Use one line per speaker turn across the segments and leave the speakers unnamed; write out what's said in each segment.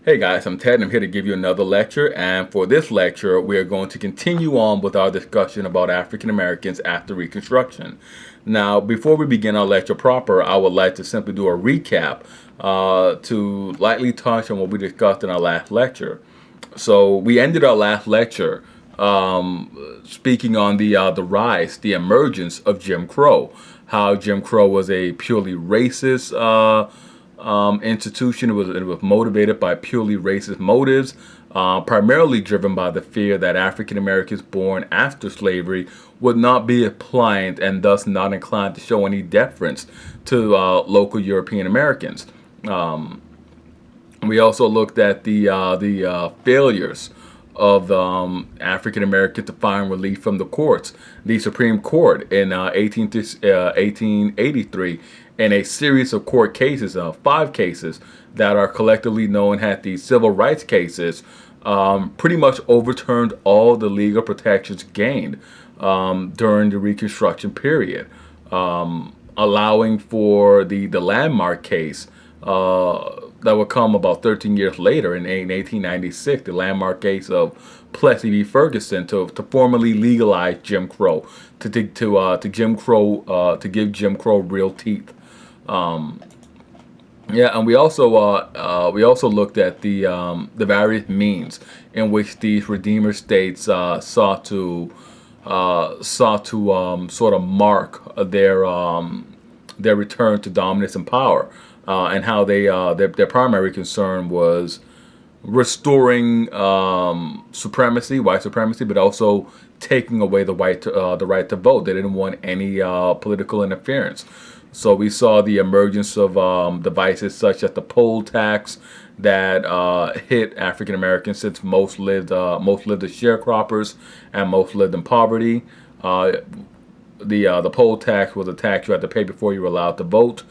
Hey guys, I'm Ted and I'm here to give you another lecture, and for this lecture we are going to continue on with our discussion about African Americans after Reconstruction. Now, before we begin our lecture proper, I would like to simply do a recap to lightly touch on what we discussed in our last lecture. So we ended our last lecture speaking on the rise, the emergence of Jim Crow, how Jim Crow was a purely racist institution. It was motivated by purely racist motives, primarily driven by the fear that African Americans born after slavery would not be pliant and thus not inclined to show any deference to local European Americans. We also looked at the failures of African Americans to find relief from the courts. The Supreme Court in 1883, in a series of court cases, 5 cases that are collectively known as the civil rights cases, pretty much overturned all the legal protections gained during the Reconstruction period, allowing for the landmark case that would come about 13 years later in 1896, the landmark case of Plessy v. Ferguson, to formally legalize Jim Crow, to give Jim Crow real teeth. And we also looked at the various means in which these Redeemer states sought to sort of mark their return to dominance and power. And how their primary concern was restoring supremacy, white supremacy, but also taking away the right to vote. They didn't want any political interference. So we saw the emergence of devices such as the poll tax that hit African Americans, since most lived as sharecroppers and most lived in poverty. The poll tax was a tax you had to pay before you were allowed to vote.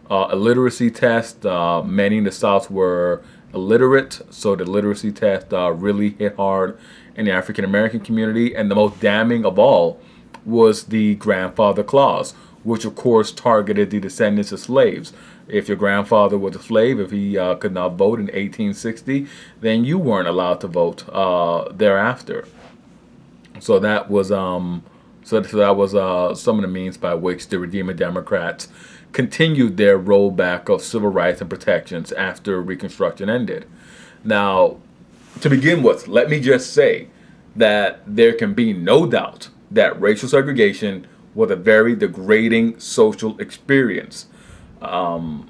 Illiteracy test. Many in the South were illiterate, so the literacy test really hit hard in the African American community. And the most damning of all was the grandfather clause, which of course targeted the descendants of slaves. If your grandfather was a slave, if he could not vote in 1860, then you weren't allowed to vote thereafter. So that was some of the means by which the Redeemer Democrats continued their rollback of civil rights and protections after Reconstruction ended. Now, to begin with, let me just say that there can be no doubt that racial segregation was a very degrading social experience. Words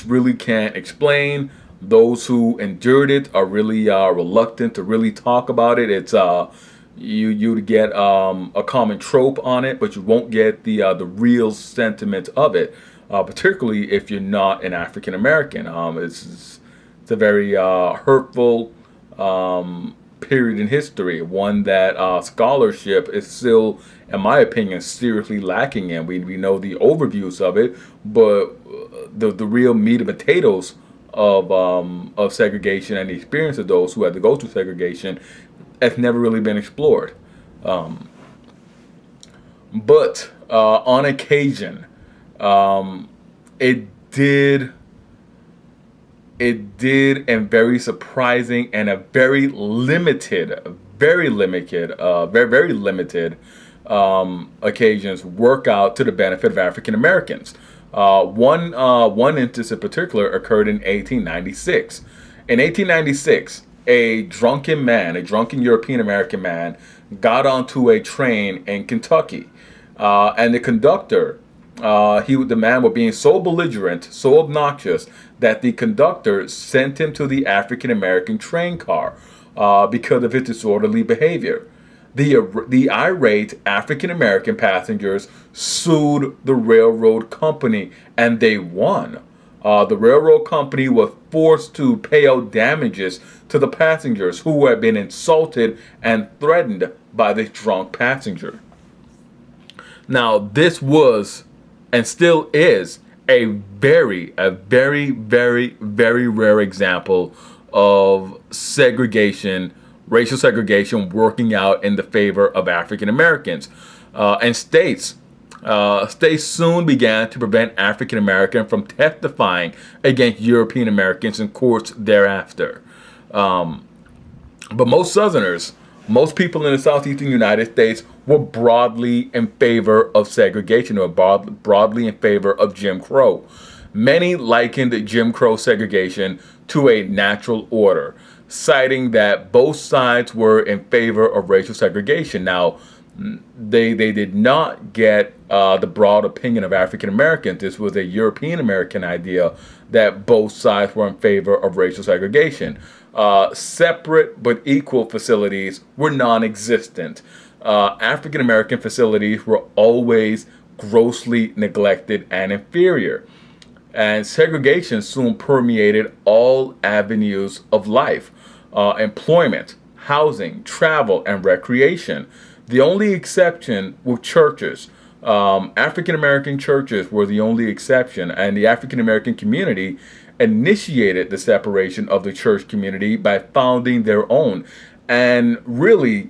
really can't explain. Those who endured it are really reluctant to really talk about it. It's you'd get a common trope on it, but you won't get the real sentiment of it, particularly if you're not an African American. It's a very hurtful period in history, one that scholarship is still, in my opinion, seriously lacking in. We know the overviews of it, but the real meat and potatoes of segregation and the experience of those who had to go through segregation has never really been explored. But on occasion, it did in very surprising and a very limited occasions work out to the benefit of African Americans. One instance in particular occurred in 1896. In 1896, a drunken European American man, got onto a train in Kentucky, and the conductor, the man was being so belligerent, so obnoxious, that the conductor sent him to the African American train car because of his disorderly behavior. The irate African American passengers sued the railroad company, and they won. The railroad company was forced to pay out damages to the passengers who had been insulted and threatened by this drunk passenger. Now, this was and still is a very rare example of segregation, racial segregation working out in the favor of African Americans. And states States soon began to prevent African Americans from testifying against European Americans in courts thereafter. But most Southerners, most people in the southeastern United States were broadly in favor of segregation, or broadly in favor of Jim Crow. Many likened Jim Crow segregation to a natural order, citing that both sides were in favor of racial segregation. Now, they did not get the broad opinion of African Americans. This was a European American idea that both sides were in favor of racial segregation. Separate but equal facilities were non-existent. African American facilities were always grossly neglected and inferior. And segregation soon permeated all avenues of life: employment, housing, travel, and recreation. The only exception were churches. African American churches were the only exception, and the African American community initiated the separation of the church community by founding their own. And really,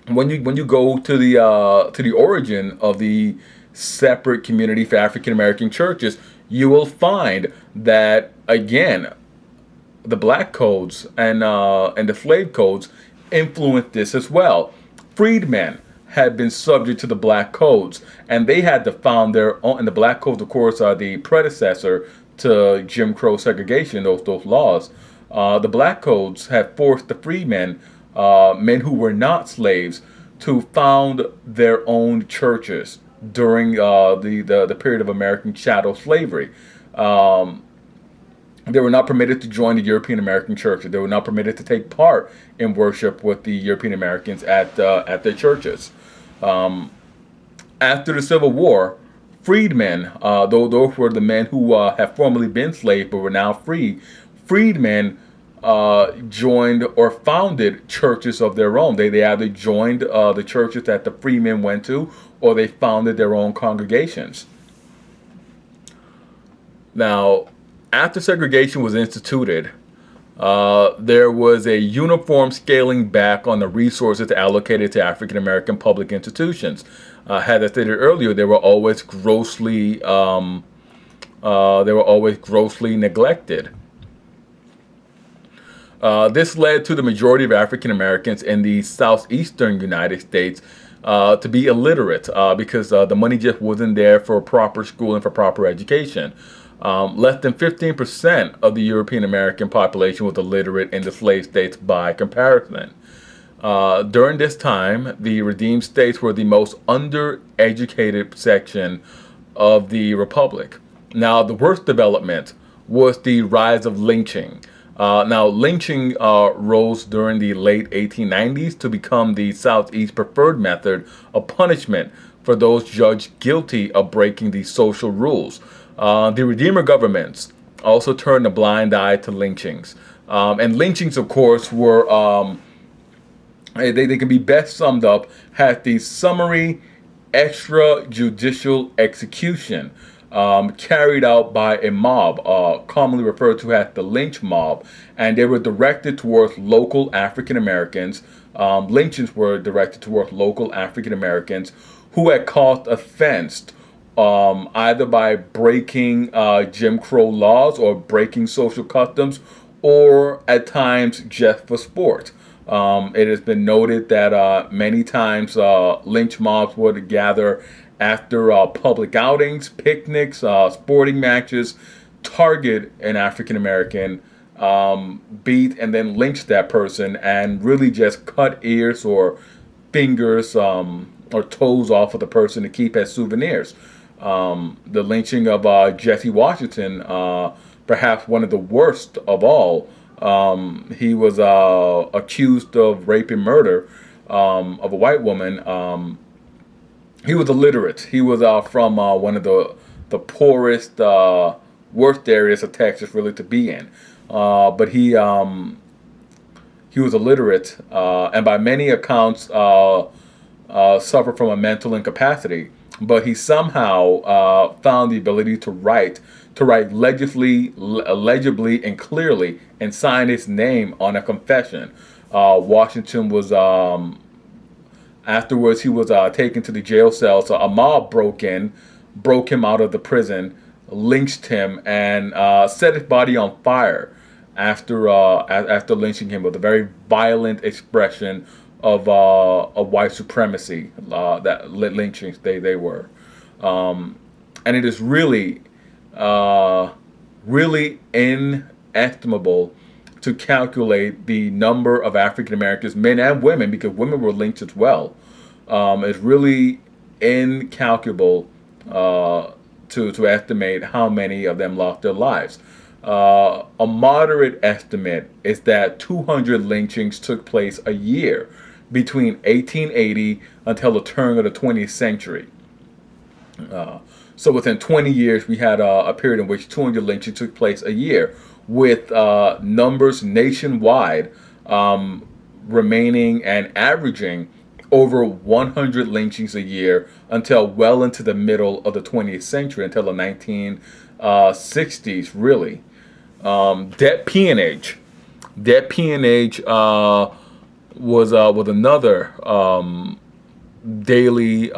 when you go to the origin of the separate community for African American churches, you will find that, again, the black codes and the slave codes influenced this as well. Freedmen had been subject to the black codes, and they had to found their own. And the black codes, of course, are the predecessor to Jim Crow segregation. Those laws. The black codes had forced the freedmen, men who were not slaves, to found their own churches during the period of American chattel slavery. They were not permitted to join the European American churches. They were not permitted to take part in worship with the European Americans at their churches. After the Civil War, freedmen, though those were the men who had formerly been slaves but were now free, freedmen joined or founded churches of their own. They either joined the churches that the freemen went to, or they founded their own congregations. Now, after segregation was instituted, there was a uniform scaling back on the resources allocated to African American public institutions. As I stated earlier, they were always grossly neglected. This led to the majority of African Americans in the southeastern United States to be illiterate because the money just wasn't there for proper school and for proper education. Less than 15% of the European American population was illiterate in the slave states by comparison. During this time, the redeemed states were the most undereducated section of the Republic. Now, the worst development was the rise of lynching. Now, lynching rose during the late 1890s to become the Southeast's preferred method of punishment for those judged guilty of breaking the social rules. The Redeemer governments also turned a blind eye to lynchings. And lynchings, of course, were, they can be best summed up as the summary extrajudicial execution carried out by a mob, commonly referred to as the lynch mob. And they were directed towards local African Americans. Lynchings were directed towards local African Americans who had caused offense either by breaking Jim Crow laws or breaking social customs, or at times just for sport. It has been noted that many times lynch mobs would gather after public outings, picnics, sporting matches, target an African American, beat and then lynch that person, and really just cut ears or fingers or toes off of the person to keep as souvenirs. The lynching of Jesse Washington, perhaps one of the worst of all. He was accused of rape and murder of a white woman. He was illiterate. He was from one of the poorest, worst areas of Texas really to be in. But he was illiterate, and by many accounts suffered from a mental incapacity. But he somehow found the ability to write legibly and clearly, and sign his name on a confession. Washington was Afterwards, he was taken to the jail cell. So a mob broke him out of the prison, lynched him, and set his body on fire after lynching him with a very violent expression of white supremacy. That lynchings they were, and it is really really inestimable to calculate the number of African Americans, men and women, because women were lynched as well. It's really incalculable to estimate how many of them lost their lives. A moderate estimate is that 200 lynchings took place a year between 1880 until the turn of the 20th century. So within 20 years, we had a period in which 200 lynchings took place a year, with numbers nationwide remaining and averaging over 100 lynchings a year until well into the middle of the 20th century, until the 1960s, really. Debt peonage. Debt peonage was another daily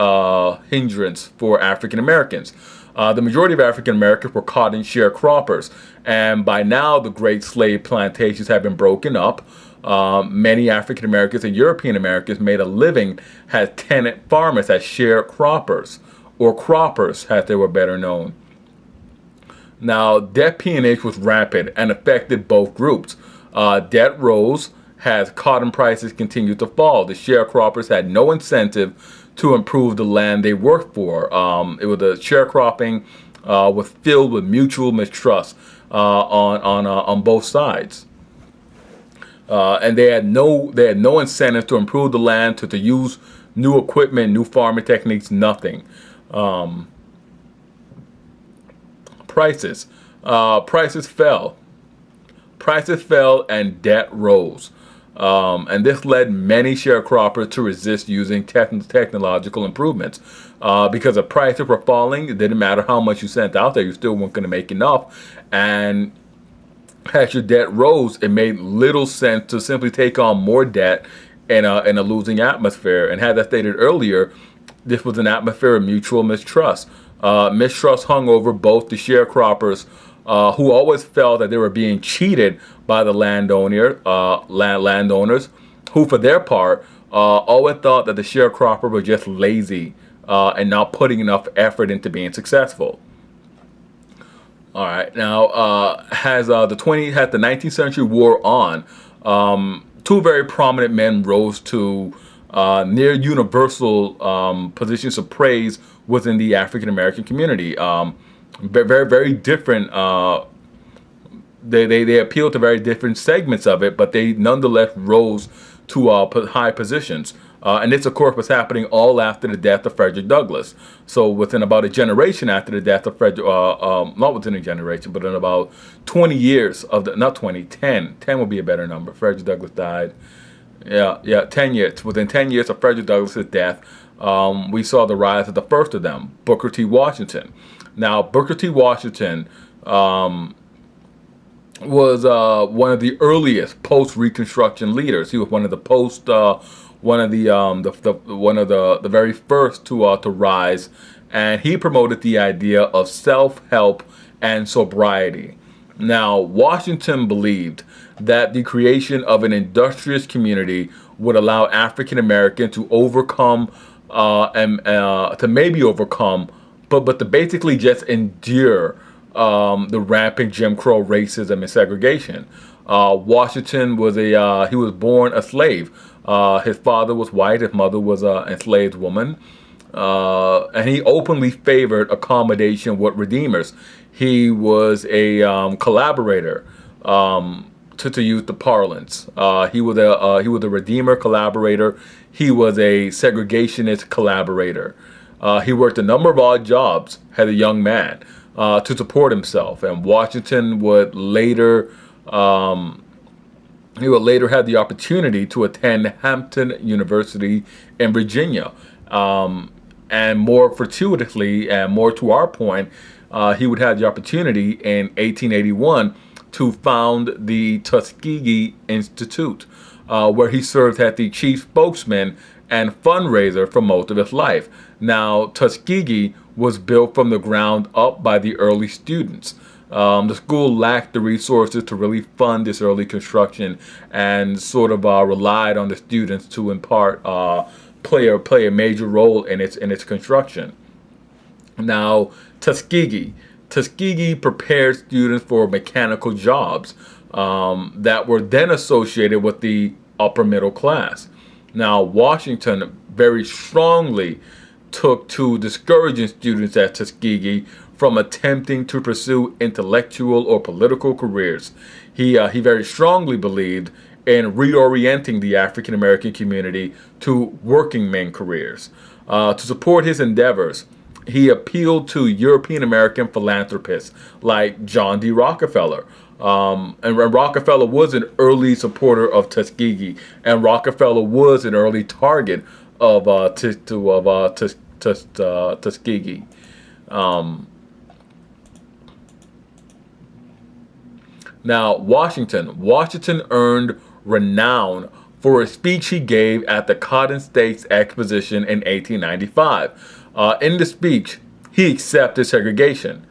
hindrance for African Americans. The majority of African Americans were cotton sharecroppers, and by now the great slave plantations have been broken up. Many African Americans and European Americans made a living as tenant farmers, as sharecroppers, or croppers as they were better known. Now, debt peonage was rampant and affected both groups. Debt rose as cotton prices continued to fall. The sharecroppers had no incentive to improve the land they worked for. It was the sharecropping was filled with mutual mistrust on both sides, and they had no incentive to improve the land, to use new equipment, new farming techniques, nothing. Prices fell. Prices fell and debt rose. And this led many sharecroppers to resist using technological improvements. Because the prices were falling, it didn't matter how much you sent out there, you still weren't going to make enough. And as your debt rose, it made little sense to simply take on more debt in a losing atmosphere. And as I stated earlier, this was an atmosphere of mutual mistrust. Mistrust hung over both the sharecroppers, who always felt that they were being cheated by the landowners, who for their part always thought that the sharecropper was just lazy and not putting enough effort into being successful. All right, now as the 19th century wore on, two very prominent men rose to near universal positions of praise within the African American community. Very, very different. They appealed to very different segments of it, but they nonetheless rose to high positions. And this, of course, was happening all after the death of Frederick Douglass. So within about a generation after the death of Frederick, not within a generation, but in about 20 years of the, not 20, 10 would be a better number. Frederick Douglass died. Yeah, 10 years. Within 10 years of Frederick Douglass's death, we saw the rise of the first of them, Booker T. Washington. Now, Booker T. Washington was one of the earliest post-Reconstruction leaders. He was one of the the very first to rise, and he promoted the idea of self-help and sobriety. Now, Washington believed that the creation of an industrious community would allow African Americans to overcome to maybe overcome, but to basically just endure the rampant Jim Crow racism and segregation. Washington was he was born a slave. His father was white, his mother was an enslaved woman, and he openly favored accommodation with redeemers. He was a collaborator, to use the parlance. He was a redeemer, collaborator. He was a segregationist collaborator. He worked a number of odd jobs as a young man to support himself, and Washington would later have the opportunity to attend Hampton University in Virginia, and more fortuitously and more to our point, he would have the opportunity in 1881 to found the Tuskegee Institute, where he served as the chief spokesman and fundraiser for most of its life. Now, Tuskegee was built from the ground up by the early students. The school lacked the resources to really fund this early construction, and sort of relied on the students to impart play a major role in its construction. Now, Tuskegee prepared students for mechanical jobs that were then associated with the upper middle class. Now, Washington very strongly took to discouraging students at Tuskegee from attempting to pursue intellectual or political careers. He very strongly believed in reorienting the African American community to working men careers. To support his endeavors, he appealed to European American philanthropists like John D. Rockefeller. And Rockefeller was an early supporter of Tuskegee, and Rockefeller was an early target of Tuskegee. Now, Washington earned renown for a speech he gave at the Cotton States Exposition in 1895. In the speech, he accepted segregation.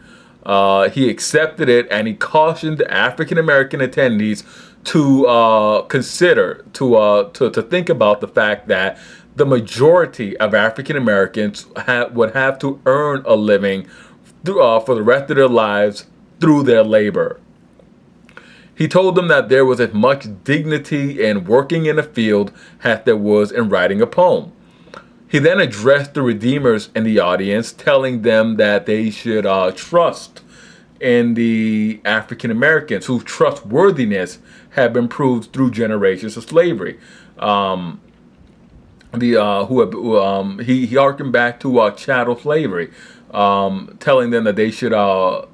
He accepted it, and he cautioned African American attendees to consider, to think about the fact that the majority of African Americans would have to earn a living for the rest of their lives through their labor. He told them that there was as much dignity in working in a field as there was in writing a poem. He then addressed the Redeemers in the audience, telling them that they should trust in the African Americans whose trustworthiness had been proved through generations of slavery. He harkened back to chattel slavery, telling them that they should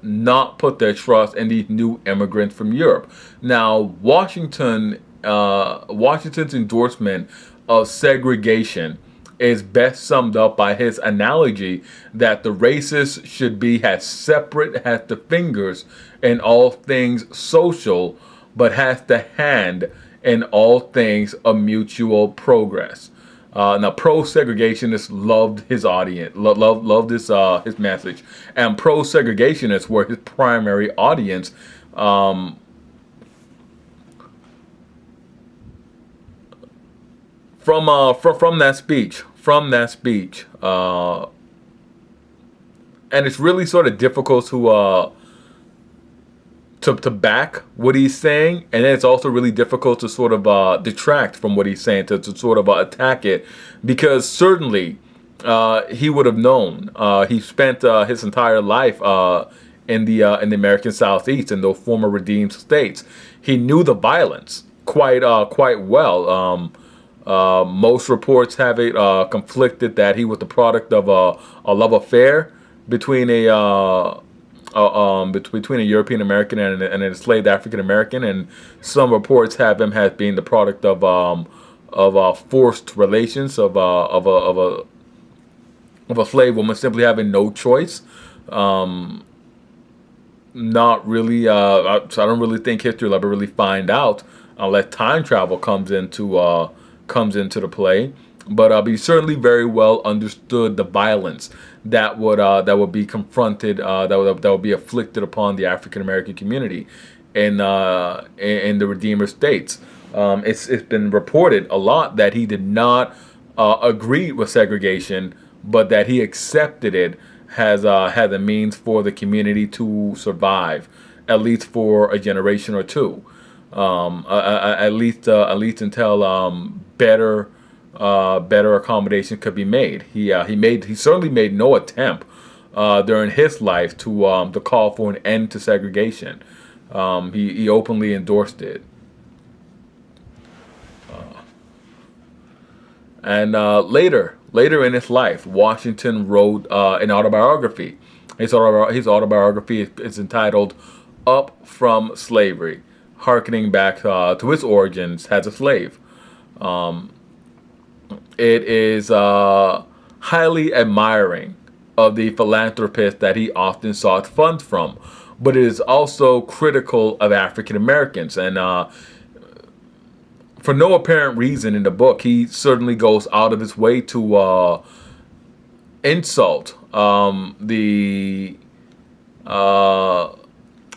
not put their trust in these new immigrants from Europe. Now, Washington's endorsement of segregation is best summed up by his analogy that the races should be as separate as the fingers in all things social, but has the hand in all things of mutual progress. Now, pro-segregationists loved his audience, loved his message, and pro-segregationists were his primary audience. From that speech, and it's really sort of difficult to back what he's saying, and then it's also really difficult to sort of detract from what he's saying, to sort of attack it, because certainly he would have known. He spent his entire life in the American Southeast, in those former redeemed states. He knew the violence quite well. Most reports have it conflicted that he was the product of a love affair between a European American and an enslaved African American, and some reports have him as being the product of forced relations of a slave woman simply having no choice. Not really. So I don't really think history will ever really find out unless time travel comes into the play. But he certainly very well understood the violence that would be confronted, that would be afflicted upon the African American community in the Redeemer states. It's been reported a lot that he did not agree with segregation, but that he accepted it as a means for the community to survive, at least for a generation or two, at least until better accommodation could be made. He certainly made no attempt during his life to call for an end to segregation. He openly endorsed it. And later in his life, Washington wrote an autobiography. His autobiography is entitled "Up from Slavery," harkening back to his origins as a slave. It is highly admiring of the philanthropist that he often sought funds from, but it is also critical of African Americans. And for no apparent reason in the book, he certainly goes out of his way to insult the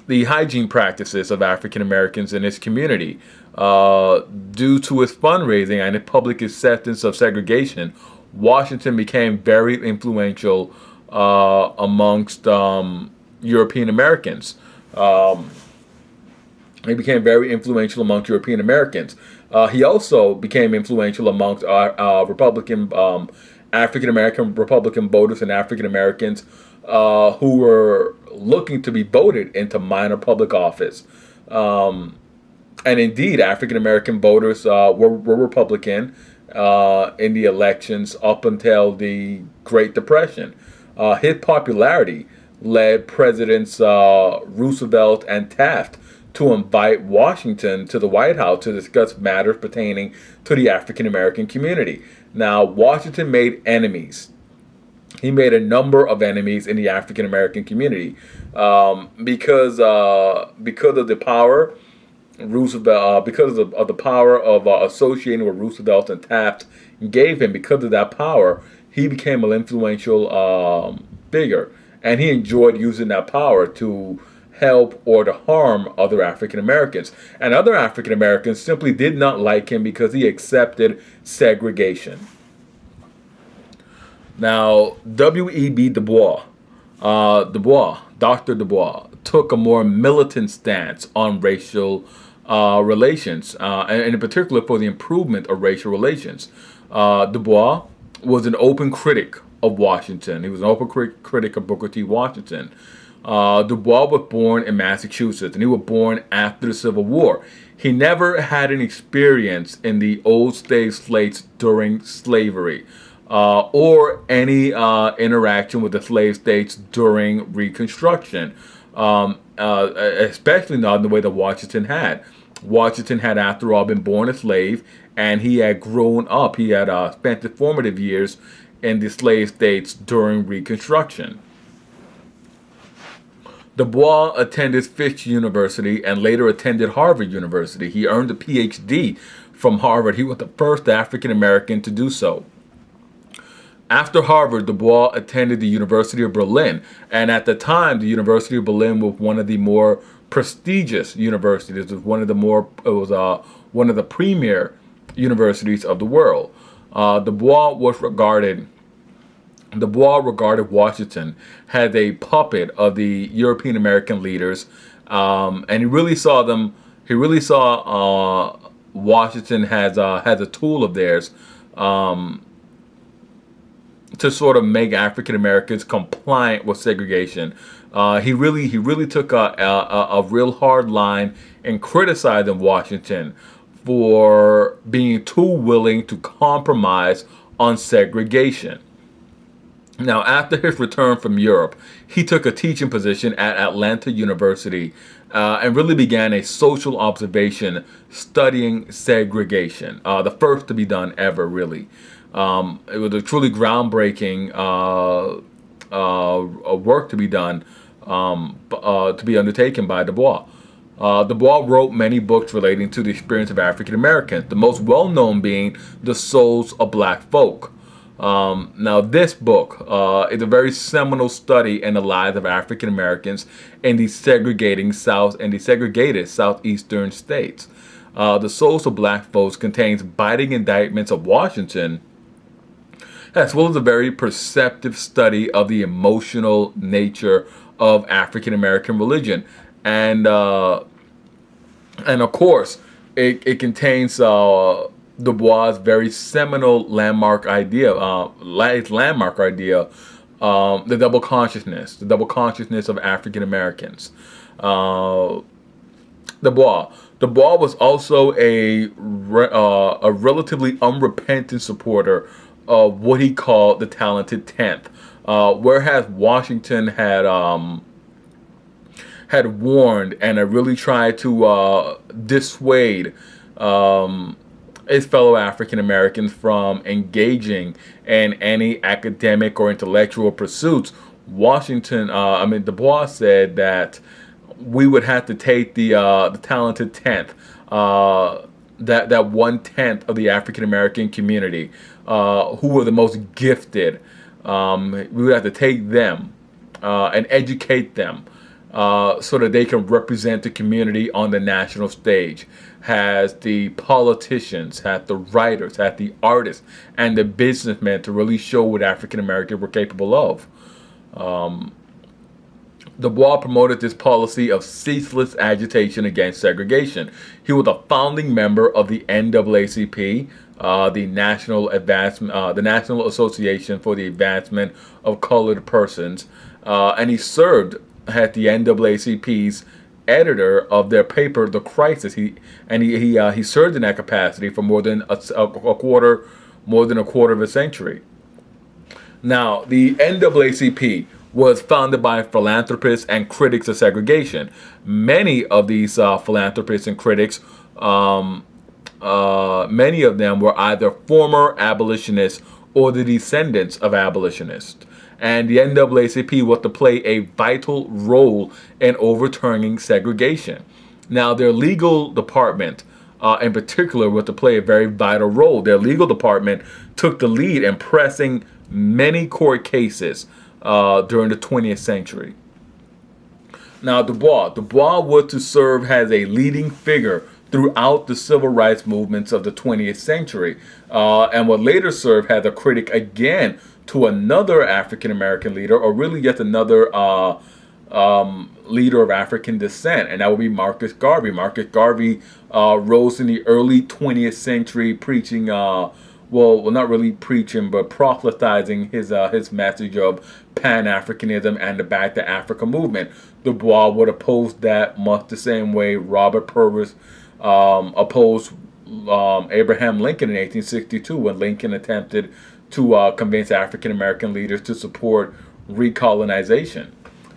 hygiene practices of African Americans in his community. Due to his fundraising and the public acceptance of segregation, Washington became very influential amongst European Americans. He became very influential amongst European Americans. He also became influential amongst Republican, African American Republican voters and African Americans who were looking to be voted into minor public office. And indeed, African American voters were Republican in the elections up until the Great Depression. His popularity led Presidents Roosevelt and Taft to invite Washington to the White House to discuss matters pertaining to the African American community. Now, Washington made enemies. He made a number of enemies in the African American community because of the power Roosevelt, because of the power of associating with Roosevelt and Taft gave him. Because of that power, he became an influential figure, and he enjoyed using that power to help or to harm other African Americans. And other African Americans simply did not like him because he accepted segregation. Now, W.E.B. Du Bois, Dr. Du Bois, took a more militant stance on racial relations, and in particular for the improvement of racial relations. Du Bois was an open critic of Washington. He was an open critic of Booker T. Washington. Du Bois was born in Massachusetts, and he was born after the Civil War. He never had an experience in the old slave states during slavery, or any interaction with the slave states during Reconstruction, especially not in the way that Washington had. Washington had, after all, been born a slave, and he had grown up. He had spent the formative years in the slave states during Reconstruction. Du Bois attended Fisk University and later attended Harvard University. He earned a PhD from Harvard. He was the first African American to do so. After Harvard, Du Bois attended the University of Berlin, and at the time, the University of Berlin was one of the more prestigious universities. It was one of the premier universities of the world. Du Bois regarded Washington as a puppet of the European American leaders, and he really saw Washington as a tool of theirs to sort of make African Americans compliant with segregation. He really took a real hard line in criticizing Washington for being too willing to compromise on segregation. Now, after his return from Europe, he took a teaching position at Atlanta University and really began a social observation studying segregation, the first to be done ever, really. It was a truly groundbreaking work to be done, to be undertaken by Du Bois. Du Bois wrote many books relating to the experience of African Americans, the most well-known being The Souls of Black Folk. Now, this book is a very seminal study in the lives of African Americans in the segregated southeastern states. The Souls of Black Folks contains biting indictments of Washington, as well as a very perceptive study of the emotional nature of African American religion, and of course, it contains Du Bois' very seminal landmark idea, the double consciousness of African Americans. Du Bois was also a relatively unrepentant supporter of what he called the talented 10th, whereas Washington had warned and had really tried to dissuade his fellow African Americans from engaging in any academic or intellectual pursuits. Du Bois said that we would have to take the talented 10th that 1/10 of the African American community who were the most gifted. We would have to take them and educate them so that they can represent the community on the national stage. Has the politicians, had the writers, had the artists, and the businessmen to really show what African Americans were capable of. Du Bois promoted this policy of ceaseless agitation against segregation. He was a founding member of the NAACP, the National Association for the Advancement of Colored Persons, and he served as the NAACP's editor of their paper, The Crisis. He served in that capacity for more than a quarter of a century. Now, the NAACP was founded by philanthropists and critics of segregation. Many of these philanthropists and critics, many of them were either former abolitionists or the descendants of abolitionists. And the NAACP was to play a vital role in overturning segregation. Now, their legal department, in particular, was to play a very vital role. Their legal department took the lead in pressing many court cases during the 20th century. Now, Du Bois was to serve as a leading figure throughout the civil rights movements of the 20th century, and would later serve as a critic again to another African American leader, or really yet another leader of African descent, and that would be Marcus Garvey. Marcus Garvey rose in the early 20th century, preaching, well, not really preaching, but proselytizing his message of Pan-Africanism and the Back to Africa movement. Du Bois would oppose that much the same way Robert Purvis opposed Abraham Lincoln in 1862 when Lincoln attempted to convince African American leaders to support recolonization.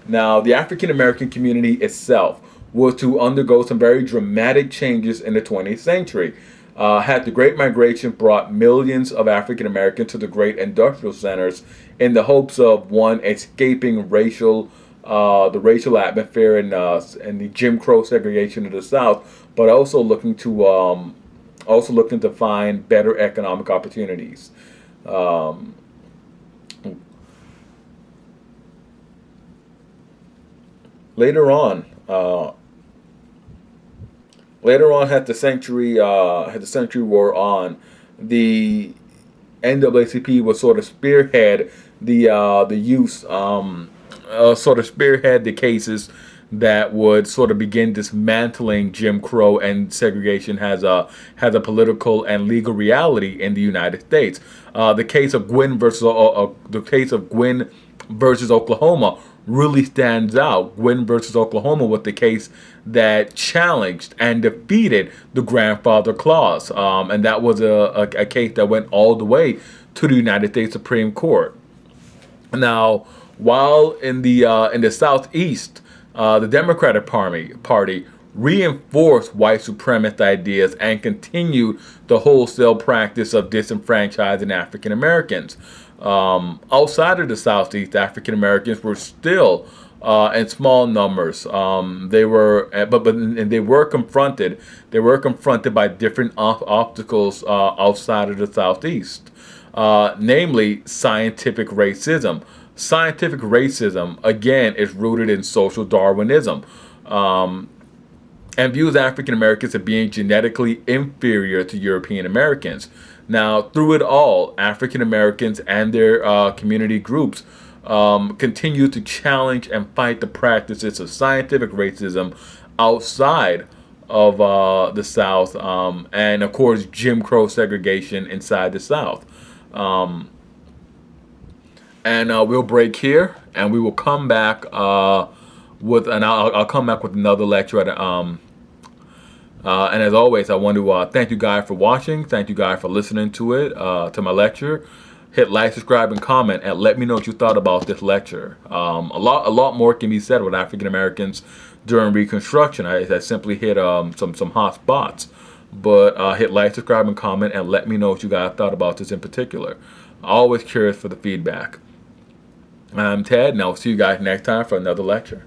Now, the African American community itself was to undergo some very dramatic changes in the 20th century. Had the Great Migration brought millions of African Americans to the great industrial centers in the hopes of, one, escaping the racial atmosphere and the Jim Crow segregation of the South, but also looking to find better economic opportunities. Later on, had the century wore on, the NAACP would sort of spearhead the cases that would sort of begin dismantling Jim Crow and segregation has a political and legal reality in the United States. The case of Gwynn versus Oklahoma really stands out. Gwynn versus Oklahoma was the case that challenged and defeated the grandfather clause, and that was a case that went all the way to the United States Supreme Court. Now, while in the Southeast, the Democratic Party reinforced white supremacist ideas and continued the wholesale practice of disenfranchising African Americans. Outside of the Southeast, African Americans were still in small numbers. They were confronted by different obstacles outside of the Southeast, namely scientific racism. Scientific racism, again, is rooted in social Darwinism, and views African Americans as being genetically inferior to European Americans. Now, through it all, African Americans and their community groups continue to challenge and fight the practices of scientific racism outside of the South, and of course Jim Crow segregation inside the South. And we'll break here, and we will come back I'll come back with another lecture and as always, I want to thank you guys for watching. Thank you guys for listening to it, to my lecture. Hit like, subscribe, and comment, and let me know what you thought about this lecture. A lot more can be said with African Americans during Reconstruction. I simply hit some hot spots, but hit like, subscribe, and comment, and let me know what you guys thought about this in particular. Always curious for the feedback. I'm Ted, and I'll see you guys next time for another lecture.